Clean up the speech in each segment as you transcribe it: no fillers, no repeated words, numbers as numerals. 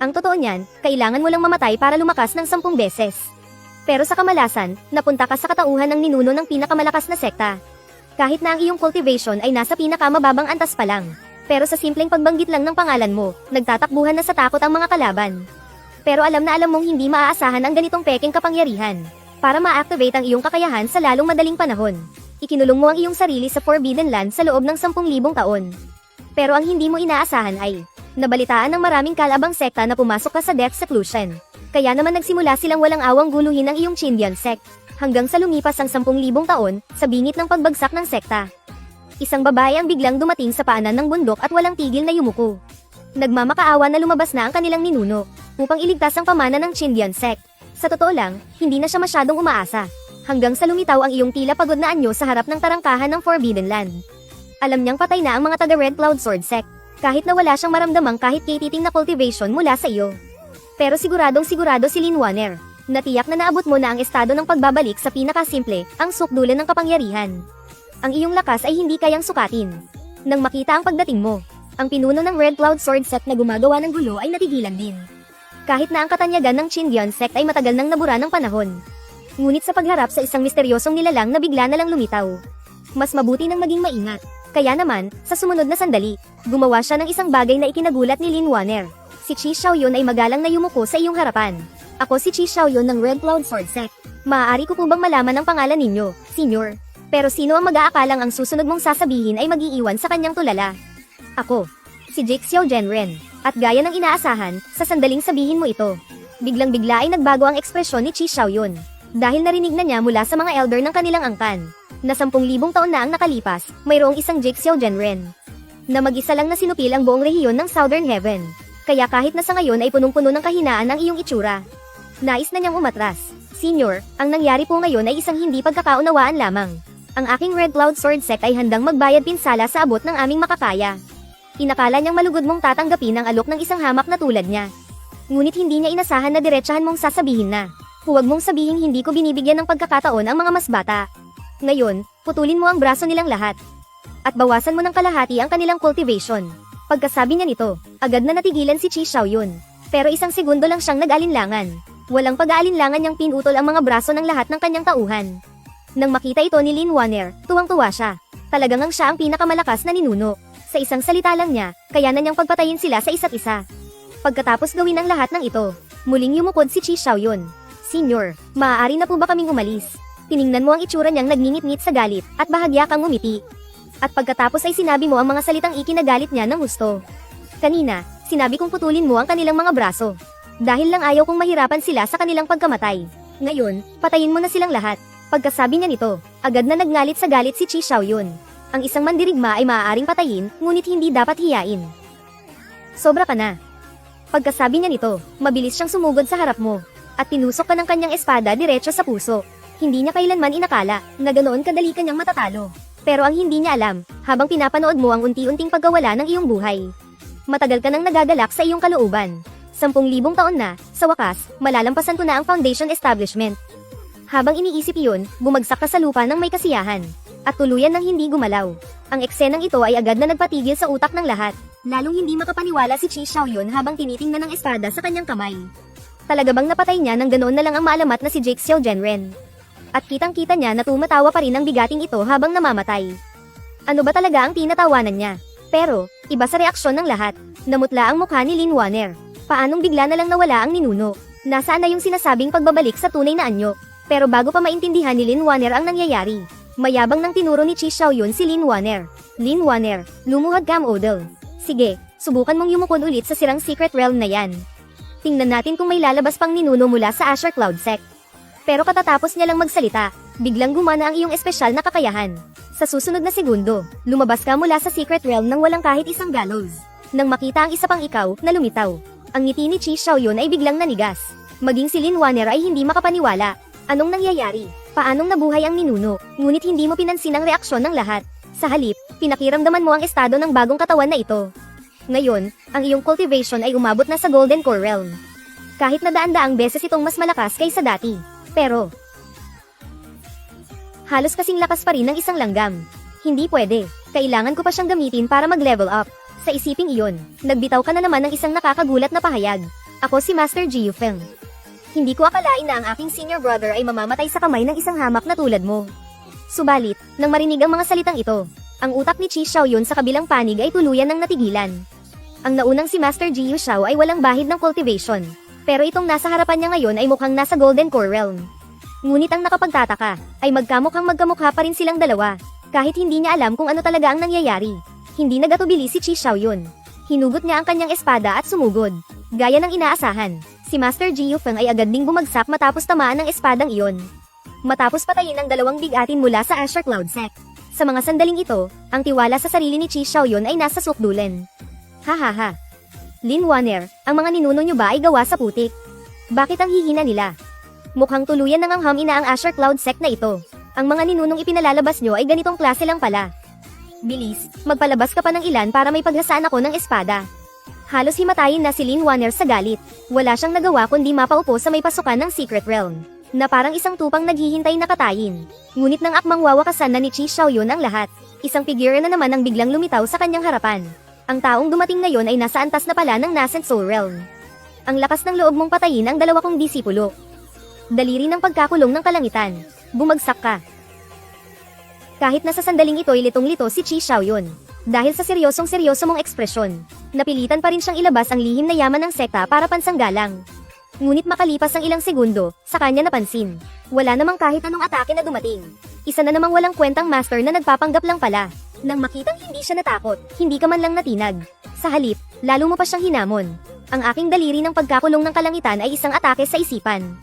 Ang totoo niyan, kailangan mo lang mamatay para lumakas ng 10 beses. Pero sa kamalasan, napunta ka sa katauhan ng ninuno ng pinakamalakas na sekta. Kahit na ang iyong cultivation ay nasa pinakamababang antas pa lang. Pero sa simpleng pagbanggit lang ng pangalan mo, nagtatakbuhan na sa takot ang mga kalaban. Pero alam na alam mong hindi maaasahan ang ganitong peking kapangyarihan. Para ma-activate ang iyong kakayahan sa lalong madaling panahon, ikinulong mo ang iyong sarili sa Forbidden Land sa loob ng 10,000 taon. Pero ang hindi mo inaasahan ay, nabalitaan ng maraming kalabang sekta na pumasok ka sa death seclusion. Kaya naman nagsimula silang walang awang guluhin ang iyong Chindian sect. Hanggang sa lumipas ang 10,000 taon, sa bingit ng pagbagsak ng sekta. Isang babae ang biglang dumating sa paanan ng bundok at walang tigil na yumuko. Nagmamakaawa na lumabas na ang kanilang ninuno, upang iligtas ang pamana ng Chindian sect. Sa totoo lang, hindi na siya masyadong umaasa. Hanggang sa lumitaw ang iyong tila pagod na anyo sa harap ng tarangkahan ng Forbidden Land. Alam niyang patay na ang mga taga Red Cloud Sword Sect, kahit na wala siyang maramdamang kahit katiting na cultivation mula sa iyo. Pero siguradong sigurado si Lin Wanner, natiyak na naabot mo na ang estado ng pagbabalik sa pinakasimple, ang sukdulan ng kapangyarihan. Ang iyong lakas ay hindi kayang sukatin. Nang makita ang pagdating mo, ang pinuno ng Red Cloud Sword Sect na gumagawa ng gulo ay natigilan din. Kahit na ang katanyagan ng Chindian Sect ay matagal nang nabura ng panahon. Ngunit sa pagharap sa isang misteryosong nilalang na bigla na lang lumitaw, mas mabuti nang maging maingat. Kaya naman, sa sumunod na sandali, gumawa siya ng isang bagay na ikinagulat ni Lin Wanner. Si Qi Xiaoyun ay magalang na yumuko sa iyong harapan. Ako si Qi Xiaoyun ng Red Cloud Sword Sect. Maaari ko po bang malaman ang pangalan ninyo, Senior? Pero sino ang mag-aakalang ang susunod mong sasabihin ay mag-iiwan sa kanyang tulala? Ako, si Jake Xiao Genren. At gaya ng inaasahan, sa sandaling sabihin mo ito, biglang-bigla ay nagbago ang ekspresyon ni Qi Xiaoyun. Dahil narinig na niya mula sa mga elder ng kanilang angkan, na 10,000 taon na ang nakalipas, mayroong isang Jake Xiao Genren, na mag-isa lang na sinupil ang buong rehiyon ng Southern Heaven. Kaya kahit na sa ngayon ay punong-puno ng kahinaan ang iyong itsura, nais na niyang umatras. Senior, ang nangyari po ngayon ay isang hindi pagkakaunawaan lamang. Ang aking Red Cloud Sword Sect ay handang magbayad pinsala sa abot ng aming makakaya. Inakala niyang malugod mong tatanggapin ang alok ng isang hamak na tulad niya. Ngunit hindi niya inasahan na diretsahan mong sasabihin na, huwag mong sabihing hindi ko binibigyan ng pagkakataon ang mga mas bata. Ngayon, putulin mo ang braso nilang lahat. At bawasan mo ng kalahati ang kanilang cultivation. Pagkasabi niya nito, agad na natigilan si Qi Xiaoyun. Pero isang segundo lang siyang nag-alinlangan. Walang pag-aalinlangan niyang pinutol ang mga braso ng lahat ng kanyang tauhan. Nang makita ito ni Lin Wanner, tuwang-tuwa siya. Talagang siya ang pinakamalakas na ninuno. Sa isang salita lang niya, kaya na niyang pagpatayin sila sa isa't isa. Pagkatapos gawin ang lahat ng ito, muling yumukod si Qi Xiaoyun. Senior, maaari na po ba kaming umalis? Tiningnan mo ang itsura niyang nagngingit-ngit sa galit, at bahagya kang ngumiti. At pagkatapos ay sinabi mo ang mga salitang ikinagalit niya ng gusto. Kanina, sinabi kong putulin mo ang kanilang mga braso. Dahil lang ayaw kong mahirapan sila sa kanilang pagkamatay. Ngayon, patayin mo na silang lahat. Pagkasabi niya nito, agad na nagngalit sa galit si Qi Xiaoyun. Ang isang mandirigma ay maaaring patayin, ngunit hindi dapat hiyain. Sobra ka na. Pagkasabi niya nito, mabilis siyang sumugod sa harap mo. At tinusok ka ng kanyang espada diretso sa puso. Hindi niya kailanman inakala na ganoon kadali kanyang matatalo. Pero ang hindi niya alam, habang pinapanood mo ang unti-unting pagkawala ng iyong buhay. Matagal ka nang nagagalak sa iyong kalooban. 10,000 taon na, sa wakas, malalampasan ko na ang foundation establishment. Habang iniisip iyon, bumagsak ka sa lupa ng may kasiyahan. At tuluyan ng hindi gumalaw. Ang eksenang ito ay agad na nagpatigil sa utak ng lahat. Lalong hindi makapaniwala si Qi Xiaoyun habang tinitingnan ng espada sa kanyang kamay. Talaga bang napatay niya nang ganoon na lang ang maalamat na si Jake Xiao Genren? At kitang-kita niya na tumatawa pa rin ang bigating ito habang namamatay. Ano ba talaga ang tinatawanan niya? Pero, iba sa reaksyon ng lahat. Namutla ang mukha ni Lin Wanner. Paanong bigla na lang nawala ang ninuno? Nasaan na yung sinasabing pagbabalik sa tunay na anyo? Pero bago pa maintindihan ni Lin Wanner ang nangyayari, mayabang nang tinuro ni Qi Xiaoyun si Lin Wanner. Lin Wanner, lumuhad ka Odell. Sige, subukan mong yumukod ulit sa sirang secret realm na yan. Tingnan natin kung may lalabas pang ninuno mula sa Asher Cloud Sect. Pero katatapos niya lang magsalita, biglang gumana ang iyong espesyal na kakayahan. Sa susunod na segundo, lumabas ka mula sa secret realm nang walang kahit isang gallows. Nang makita ang isa pang ikaw na lumitaw, ang ngiti ni Qi Xiaoyun ay biglang nanigas. Maging si Lin Wanner ay hindi makapaniwala. Anong nangyayari? Paanong nabuhay ang ninuno? Ngunit hindi mo pinansin ang reaksyon ng lahat. Sa halip, pinakiramdaman mo ang estado ng bagong katawan na ito. Ngayon, ang iyong cultivation ay umabot na sa Golden Core Realm. Kahit na daan-daang beses itong mas malakas kaysa dati. Pero, halos kasing lakas pa rin ng isang langgam. Hindi pwede. Kailangan ko pa siyang gamitin para mag-level up. Sa isiping iyon, nagbitaw ka na naman ng isang nakakagulat na pahayag. Ako si Master Ji Yufeng. Hindi ko akalain na ang aking senior brother ay mamamatay sa kamay ng isang hamak na tulad mo. Subalit, nang marinig ang mga salitang ito, ang utak ni Chi Xiaoyun sa kabilang panig ay tuluyan ng natigilan. Ang naunang si Master Ji Yuxiao ay walang bahid ng cultivation, pero itong nasa harapan niya ngayon ay mukhang nasa Golden Core Realm. Ngunit ang nakapagtataka, ay magkamukhang magkamukha pa rin silang dalawa, kahit hindi niya alam kung ano talaga ang nangyayari. Hindi nagatubili si Chi Xiaoyun. Hinugot niya ang kanyang espada at sumugod. Gaya ng inaasahan, si Master Ji Yufeng ay agad ding bumagsak matapos tamaan ng espadang iyon. Matapos patayin ang dalawang bigatin mula sa Azure Cloud Sect. Sa mga sandaling ito, ang tiwala sa sarili ni Chi Xiaoyun ay nasa sukdulan. Hahaha. Lin Wanner, ang mga ninuno niyo ba ay gawa sa putik? Bakit ang hihina nila? Mukhang tuluyan ng angham ina ang Azure Cloud Sect na ito. Ang mga ninunong ipinalalabas niyo ay ganitong klase lang pala. Bilis, magpalabas ka pa ng ilan para may paghasaan ako ng espada. Halos himatayin na si Lin Wanner sa galit. Wala siyang nagawa kundi mapaupo sa may pasukan ng Secret Realm, na parang isang tupang naghihintay na katayin. Ngunit nang akmang wawakasan na ni Chi Xiaoyun ang lahat, isang figure na naman ang biglang lumitaw sa kanyang harapan. Ang taong dumating ngayon ay nasa antas na pala ng Nascent Soul Realm. Ang lakas ng loob mong patayin ang dalawa kong disipulo. Daliri ng pagkakulong ng kalangitan. Bumagsak ka. Kahit nasa sandaling ito ay litong-lito si Chi Xiaoyun. Dahil sa seryoso mong ekspresyon, napilitan pa rin siyang ilabas ang lihim na yaman ng sekta para pansanggalang. Ngunit makalipas ang ilang segundo, sa kanya napansin. Wala namang kahit anong atake na dumating. Isa na namang walang kwentang master na nagpapanggap lang pala. Nang makitang hindi siya natakot, hindi ka man lang natinag. Sa halip, lalo mo pa siyang hinamon. Ang aking daliri ng pagkakulong ng kalangitan ay isang atake sa isipan.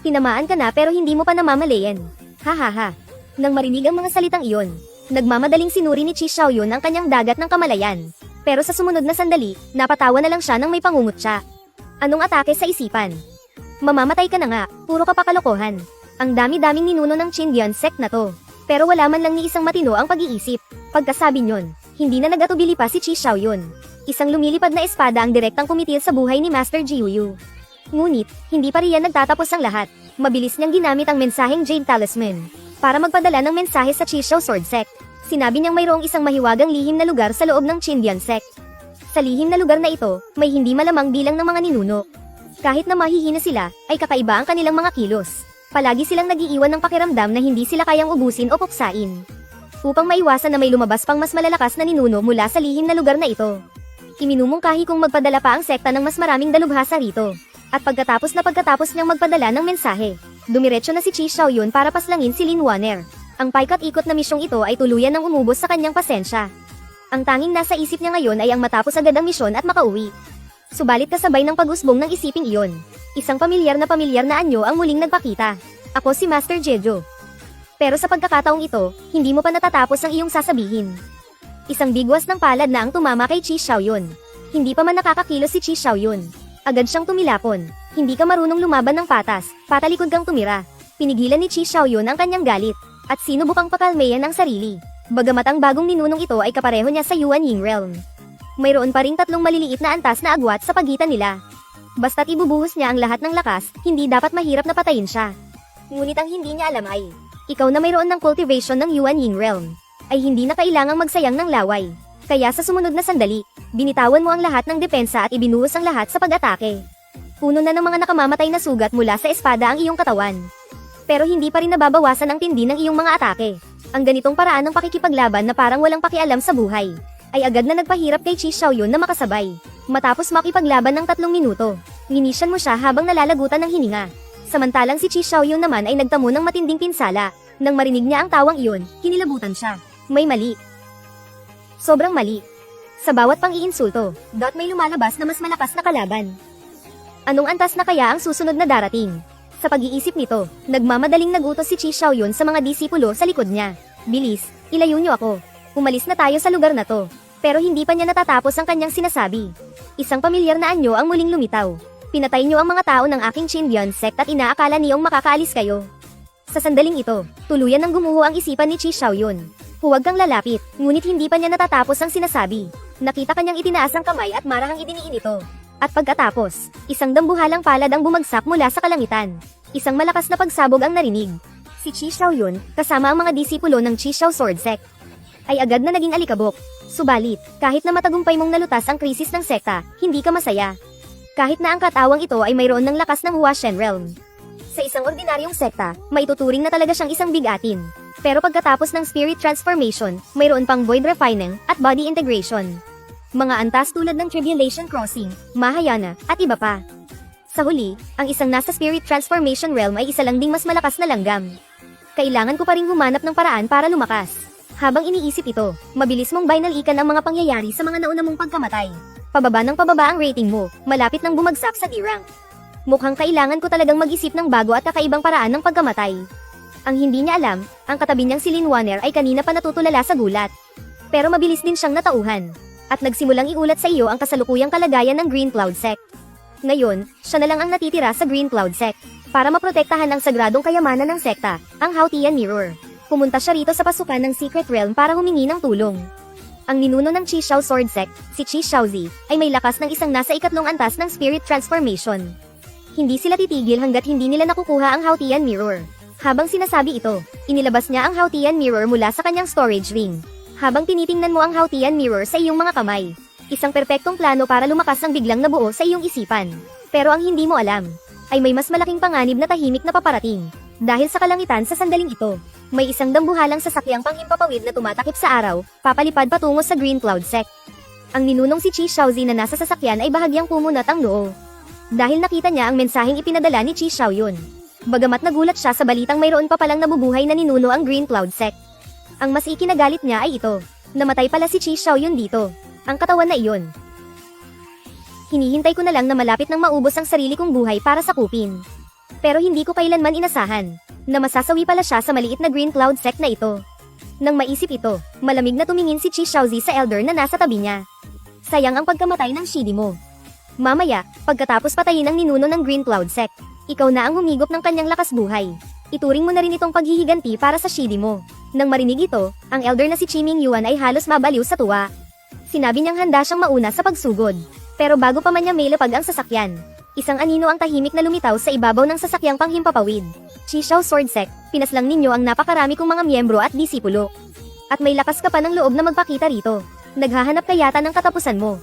Tinamaan ka na pero hindi mo pa namamalayan. Hahaha. Nang marinig ang mga salitang iyon, nagmamadaling sinuri ni Chi Xiaoyun ang kanyang dagat ng kamalayan. Pero sa sumunod na sandali, napatawa na lang siya nang may pangungutya. Anong atake sa isipan? Mamamatay ka na nga, puro ka pa kalokohan. Ang dami-daming ninuno ng Qindian sect na to. Pero wala man lang ni isang matino ang pag-iisip. Pagkasabi nyon, hindi na nagatubili pa si Chi Xiaoyun. Isang lumilipad na espada ang direktang kumitil sa buhay ni Master Ji Yu. Ngunit, hindi pa riyan nagtatapos ang lahat. Mabilis niyang ginamit ang mensaheng Jade Talisman para magpadala ng mensahe sa Chi Xiao Sword Sect. Sinabi niyang mayroong isang mahiwagang lihim na lugar sa loob ng Qindian sect. Sa lihim na lugar na ito, may hindi malamang bilang ng mga ninuno. Kahit na mahihina sila, ay kakaiba ang kanilang mga kilos. Palagi silang nagiiwan ng pakiramdam na hindi sila kayang ubusin o puksain. Upang maiwasan na may lumabas pang mas malalakas na ninuno mula sa lihim na lugar na ito. Iminumungkahi kung magpadala pa ang sekta ng mas maraming dalubhasa rito. At pagkatapos niyang magpadala ng mensahe, dumiretso na si Chi Xiaoyun para paslangin si Lin Wanner. Ang paikot-ikot na misyong ito ay tuluyan ng umubos sa kanyang pasensya. Ang tanging nasa isip niya ngayon ay ang matapos agad ang misyon at makauwi. Subalit kasabay ng pag-usbong ng isiping iyon, isang pamilyar na anyo ang muling nagpakita. Ako si Master Jejo. Pero sa pagkakataong ito, hindi mo pa natatapos ang iyong sasabihin. Isang bigwas ng palad na ang tumama kay Chi Xiaoyun. Hindi pa man nakakakilos si Chi Xiaoyun. Agad siyang tumilapon. Hindi ka marunong lumaban ng patas, patalikod kang tumira. Pinigilan ni Chi Xiaoyun ang kanyang galit, at sinubukang pakalmayan ang sarili. Bagamat ang bagong ninunong ito ay kapareho niya sa Yuan Ying Realm. Mayroon pa ring tatlong maliliit na antas na agwat sa pagitan nila. Basta't ibubuhos niya ang lahat ng lakas, hindi dapat mahirap na patayin siya. Ngunit ang hindi niya alam ay, ikaw na mayroon ng cultivation ng Yuan Ying Realm, ay hindi na kailangang magsayang ng laway. Kaya sa sumunod na sandali, binitawan mo ang lahat ng depensa at ibinuhos ang lahat sa pag-atake. Puno na ng mga nakamamatay na sugat mula sa espada ang iyong katawan. Pero hindi pa rin nababawasan ang tindi ng iyong mga atake. Ang ganitong paraan ng pakikipaglaban na parang walang pakialam sa buhay, ay agad na nagpahirap kay Chi Xiaoyun na makasabay. Matapos makipaglaban ng 3 minuto, ginisyan mo siya habang nalalagutan ng hininga. Samantalang si Chi Xiaoyun naman ay nagtamo ng matinding pinsala. Nang marinig niya ang tawang iyon, kinilabutan siya. May mali. Sobrang mali. Sa bawat pang-iinsulto, may lumalabas na mas malakas na kalaban. Anong antas na kaya ang susunod na darating? Sa pag-iisip nito, nagmamadaling nagutos si Chi Xiaoyun sa mga disipulo sa likod niya. Bilis, ilayo niyo ako. Umalis na tayo sa lugar na to. Pero hindi pa niya natatapos ang kanyang sinasabi. Isang pamilyar na anyo ang muling lumitaw. Pinatay niyo ang mga tao ng aking Qindian sect at inaakala niyong makakaalis kayo. Sa sandaling ito, tuluyan ng gumuho ang isipan ni Chi Xiaoyun. Huwag kang lalapit, ngunit hindi pa niya natatapos ang sinasabi. Nakita kanyang itinaas ang kamay at marahang idiniin ito. At pagkatapos, isang dambuhalang palad ang bumagsak mula sa kalangitan. Isang malakas na pagsabog ang narinig. Si Chi Xiaoyun, kasama ang mga disipulo ng Chi Xiao Sword Sect, ay agad na naging alikabok. Subalit, kahit na matagumpay mong nalutas ang krisis ng sekta, hindi ka masaya. Kahit na ang katawang ito ay mayroon ng lakas ng Huashen Realm. Sa isang ordinaryong sekta, maituturing na talaga siyang isang bigatin. Pero pagkatapos ng spirit transformation, mayroon pang void refining at body integration. Mga antas tulad ng Tribulation Crossing, Mahayana, at iba pa. Sa huli, ang isang nasa spirit transformation realm ay isa lang ding mas malakas na langgam. Kailangan ko pa ring humanap ng paraan para lumakas. Habang iniisip ito, mabilis mong binalikan ang mga pangyayari sa mga nauna mong pagkamatay. Pababa ng pababa ang rating mo, malapit nang bumagsak sa D-rank. Mukhang kailangan ko talagang mag-isip ng bago at kakaibang paraan ng pagkamatay. Ang hindi niya alam, ang katabi niyang si Lin Wanner ay kanina pa natutulala sa gulat. Pero mabilis din siyang natauhan. At nagsimulang iulat sa iyo ang kasalukuyang kalagayan ng Green Cloud Sect. Ngayon, siya na lang ang natitira sa Green Cloud Sect. Para maprotektahan ang sagradong kayamanan ng sekta, ang Hautian Mirror. Pumunta siya rito sa pasukan ng Secret Realm para humingi ng tulong. Ang ninuno ng Chi Xiao Sword Sect, si Chi Xiaozi, ay may lakas ng isang nasa ikatlong antas ng Spirit Transformation. Hindi sila titigil hanggat hindi nila nakukuha ang Hautian Mirror. Habang sinasabi ito, inilabas niya ang Hautian Mirror mula sa kanyang storage ring. Habang tinitingnan mo ang Hautian Mirror sa iyong mga kamay, isang perpektong plano para lumakas ang biglang nabuo sa iyong isipan. Pero ang hindi mo alam, ay may mas malaking panganib na tahimik na paparating. Dahil sa kalangitan sa sandaling ito, may isang dambuhalang sasakyang panghimpapawid na tumatakip sa araw, papalipad patungo sa Green Cloud Sect. Ang ninunong si Chi Xiaozi na nasa sasakyan ay bahagyang pumunat ang noo. Dahil nakita niya ang mensaheng ipinadala ni Chi Xiaoyun. Bagamat nagulat siya sa balitang mayroon pa palang nabubuhay na ninuno ang Green Cloud Sect. Ang mas ikinagalit niya ay ito. Namatay pala si Chi Xiaoyun dito. Ang katawan na iyon. Hinihintay ko na lang na malapit nang maubos ang sarili kong buhay para sakupin. Pero hindi ko kailanman inasahan na masasawi pala siya sa maliit na Green Cloud Sect na ito. Nang maisip ito, malamig na tumingin si Chi Xiaozi sa elder na nasa tabi niya. Sayang ang pagkamatay ng Shidi mo. Mamaya, pagkatapos patayin ang ninuno ng Green Cloud Sect, ikaw na ang humigop ng kanyang lakas buhay. Ituring mo na rin itong paghihiganti para sa Shidi mo. Nang marinig ito, ang elder na si Chi Mingyuan ay halos mabaliw sa tuwa. Sinabi niyang handa siyang mauna sa pagsugod. Pero bago pa man niya mailapag ang sasakyan, isang anino ang tahimik na lumitaw sa ibabaw ng sasakyang panghimpapawid. Chi Xiao Sword Sect, pinaslang ninyo ang napakarami kong mga miyembro at disipulo. At may lakas ka pa ng loob na magpakita rito. Naghahanap ka yata ng katapusan mo.